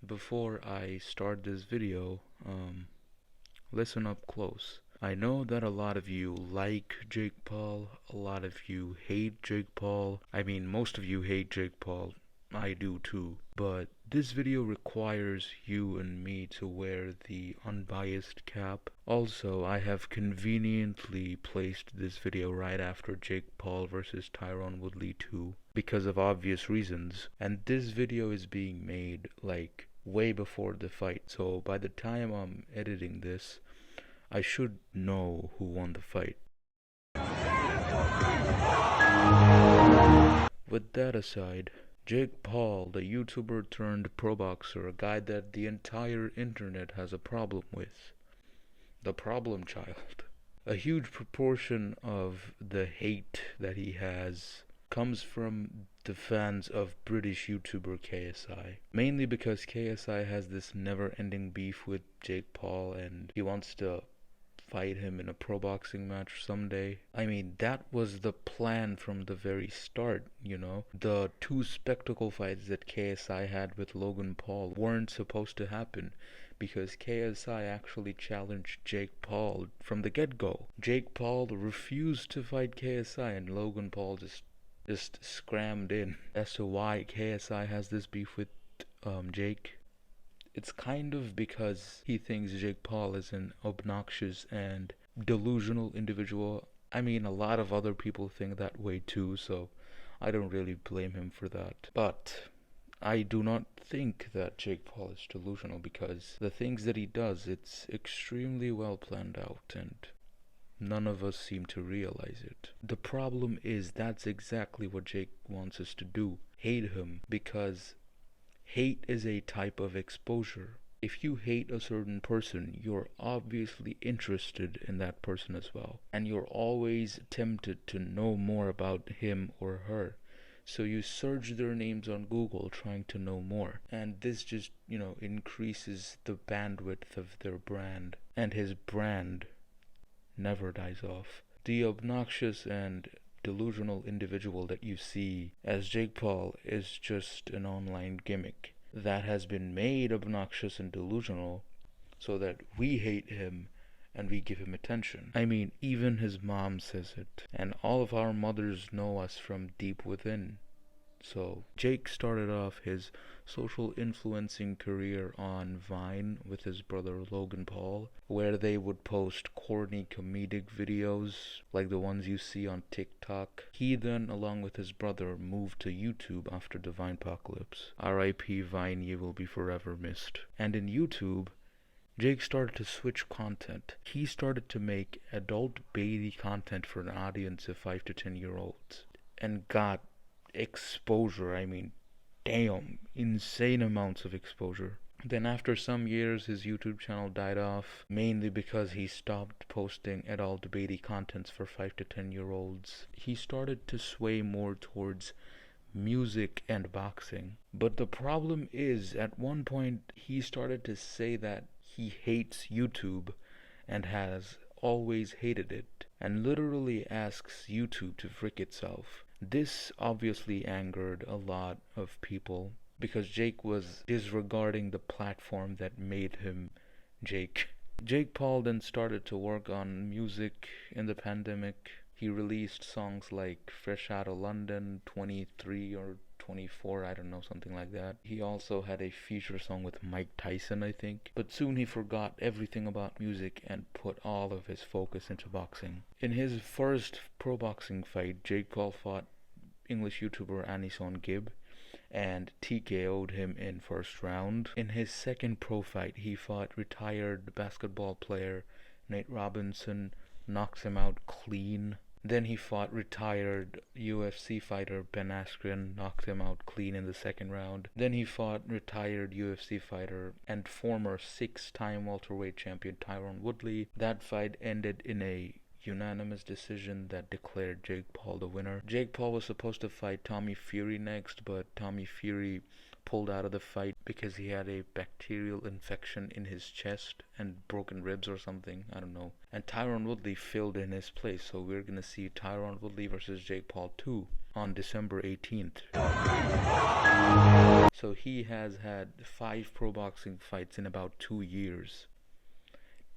Before I start this video, listen up close. I know that a lot of you like Jake Paul, a lot of you hate Jake Paul. I mean, most of you hate Jake Paul. I do too. But this video requires you and me to wear the unbiased cap. Also, I have conveniently placed this video right after Jake Paul versus Tyron Woodley 2 because of obvious reasons. And this video is being made like way before the fight. So by the time I'm editing this, I should know who won the fight. With that aside, Jake Paul, the YouTuber turned pro boxer, a guy that the entire internet has a problem with. The problem child. A huge proportion of the hate that he has comes from the fans of British YouTuber KSI. Mainly because KSI has this never-ending beef with Jake Paul and he wants to fight him in a pro boxing match someday. I mean, that was the plan from the very start, you know? The two spectacle fights that KSI had with Logan Paul weren't supposed to happen because KSI actually challenged Jake Paul from the get-go. Jake Paul refused to fight KSI and Logan Paul just scrammed in. As to why KSI has this beef with Jake, it's kind of because he thinks Jake Paul is an obnoxious and delusional individual. I mean, a lot of other people think that way too, so I don't really blame him for that. But I do not think that Jake Paul is delusional because the things that he does, it's extremely well planned out and none of us seem to realize it. The problem is that's exactly what Jake wants us to do. Hate him because hate is a type of exposure. If you hate a certain person, you're obviously interested in that person as well. And you're always tempted to know more about him or her. So you search their names on Google trying to know more. And this just, increases the bandwidth of their brand. And his brand never dies off. The obnoxious and delusional individual that you see as Jake Paul is just an online gimmick that has been made obnoxious and delusional so that we hate him and we give him attention. I mean, even his mom says it, and all of our mothers know us from deep within. So Jake started off his social influencing career on Vine with his brother Logan Paul, where they would post corny comedic videos like the ones you see on TikTok. He then, along with his brother, moved to YouTube after the Vinepocalypse. R.I.P. Vine, you will be forever missed. And in YouTube, Jake started to switch content. He started to make adult baby content for an audience of 5 to 10 year olds and got exposure. I mean, damn, insane amounts of exposure. Then after some years his YouTube channel died off, mainly because he stopped posting adult baby contents for 5 to 10 year olds. He started to sway more towards music and boxing. But the problem is, at one point he started to say that he hates YouTube and has always hated it, and literally asks YouTube to frick itself. This obviously angered a lot of people because Jake was disregarding the platform that made him Jake. Jake Paul then started to work on music in the pandemic. He released songs like Fresh Outta London, 23 or 24, I don't know, something like that. He also had a feature song with Mike Tyson, I think. But soon he forgot everything about music and put all of his focus into boxing. In his first pro boxing fight, Jake Paul fought English YouTuber Anison Gibb and TKO'd him in first round. In his second pro fight, he fought retired basketball player Nate Robinson, knocked him out clean. Then he fought retired UFC fighter Ben Askren, knocked him out clean in the second round. Then he fought retired UFC fighter and former 6-time welterweight champion Tyron Woodley. That fight ended in a unanimous decision that declared Jake Paul the winner. Jake Paul was supposed to fight Tommy Fury next, but Tommy Fury pulled out of the fight because he had a bacterial infection in his chest and broken ribs or something, I don't know. And Tyron Woodley filled in his place, so we're gonna see Tyron Woodley versus Jake Paul 2 on December 18th. So he has had 5 pro boxing fights in about 2 years.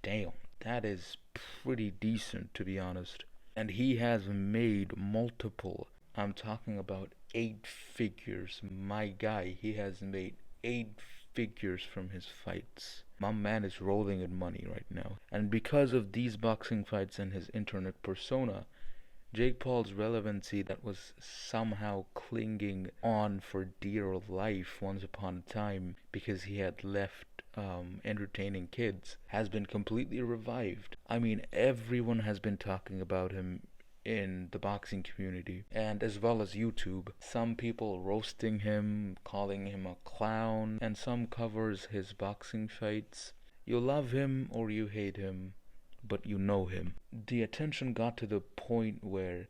Damn, that is pretty decent, to be honest. And he has made multiple, I'm talking about 8 figures. My guy, he has made 8 figures from his fights. My man is rolling in money right now. And because of these boxing fights and his internet persona, Jake Paul's relevancy that was somehow clinging on for dear life once upon a time because he had left entertaining kids has been completely revived. I mean, everyone has been talking about him in the boxing community and as well as YouTube. Some people roasting him, calling him a clown, and some covers his boxing fights. You love him or you hate him, but you know him. The attention got to the point where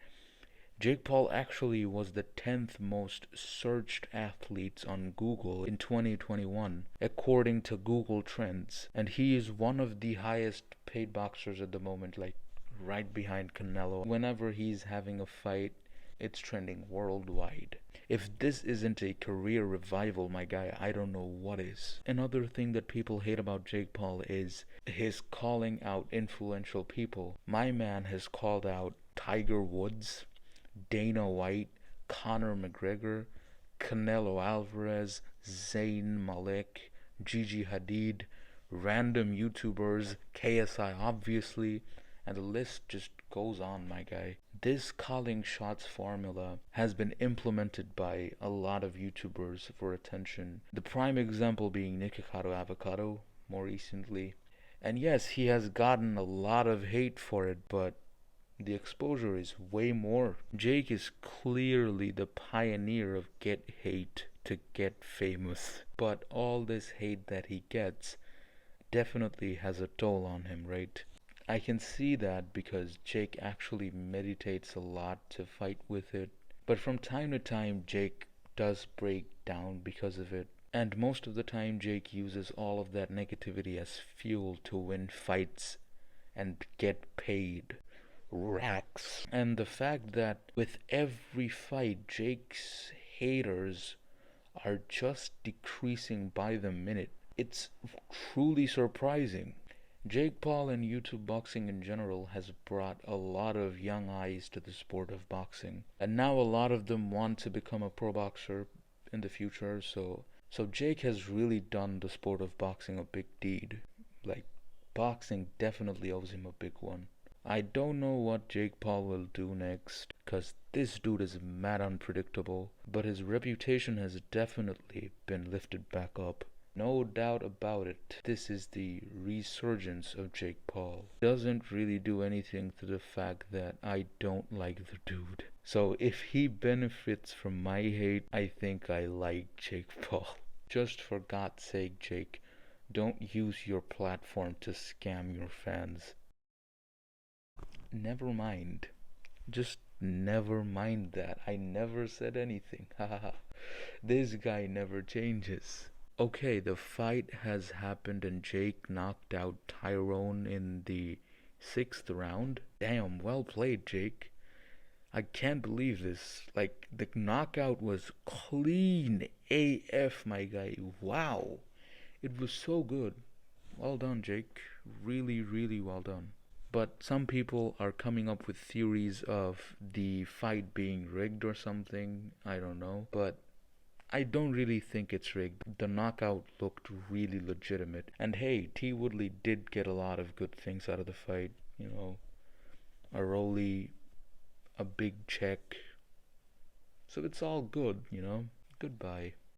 Jake Paul actually was the 10th most searched athletes on Google in 2021, according to Google Trends. And he is one of the highest paid boxers at the moment, like right behind Canelo. Whenever he's having a fight, it's trending worldwide. If this isn't a career revival, my guy, I don't know what is. Another thing that people hate about Jake Paul is his calling out influential people. My man has called out Tiger Woods, Dana White, Conor McGregor, Canelo Alvarez, Zayn Malik, Gigi Hadid, random YouTubers, KSI obviously, and the list just goes on, my guy. This calling shots formula has been implemented by a lot of YouTubers for attention. The prime example being Nikocado Avocado more recently. And yes, he has gotten a lot of hate for it, but the exposure is way more. Jake is clearly the pioneer of get hate to get famous. But all this hate that he gets definitely has a toll on him, right? I can see that because Jake actually meditates a lot to fight with it. But from time to time, Jake does break down because of it. And most of the time, Jake uses all of that negativity as fuel to win fights and get paid racks. And the fact that with every fight, Jake's haters are just decreasing by the minute, it's truly surprising. Jake Paul and YouTube boxing in general has brought a lot of young eyes to the sport of boxing, and now a lot of them want to become a pro boxer in the future. So Jake has really done the sport of boxing a big deed. Like, boxing definitely owes him a big one. I don't know what Jake Paul will do next, cause this dude is mad unpredictable, but his reputation has definitely been lifted back up. No doubt about it, this is the resurgence of Jake Paul. Doesn't really do anything to the fact that I don't like the dude. So if he benefits from my hate, I think I like Jake Paul. Just for God's sake, Jake, don't use your platform to scam your fans. Never mind. Just never mind that. I never said anything. Haha. This guy never changes. Okay, the fight has happened and Jake knocked out Tyron in the 6th round. Damn, well played, Jake. I can't believe this. Like, the knockout was clean AF, my guy. Wow. It was so good. Well done, Jake. Really, really well done. But some people are coming up with theories of the fight being rigged or something. I don't know. But I don't really think it's rigged. The knockout looked really legitimate. And hey, T. Woodley did get a lot of good things out of the fight. You know, a rollie, a big check. So it's all good, you know. Goodbye.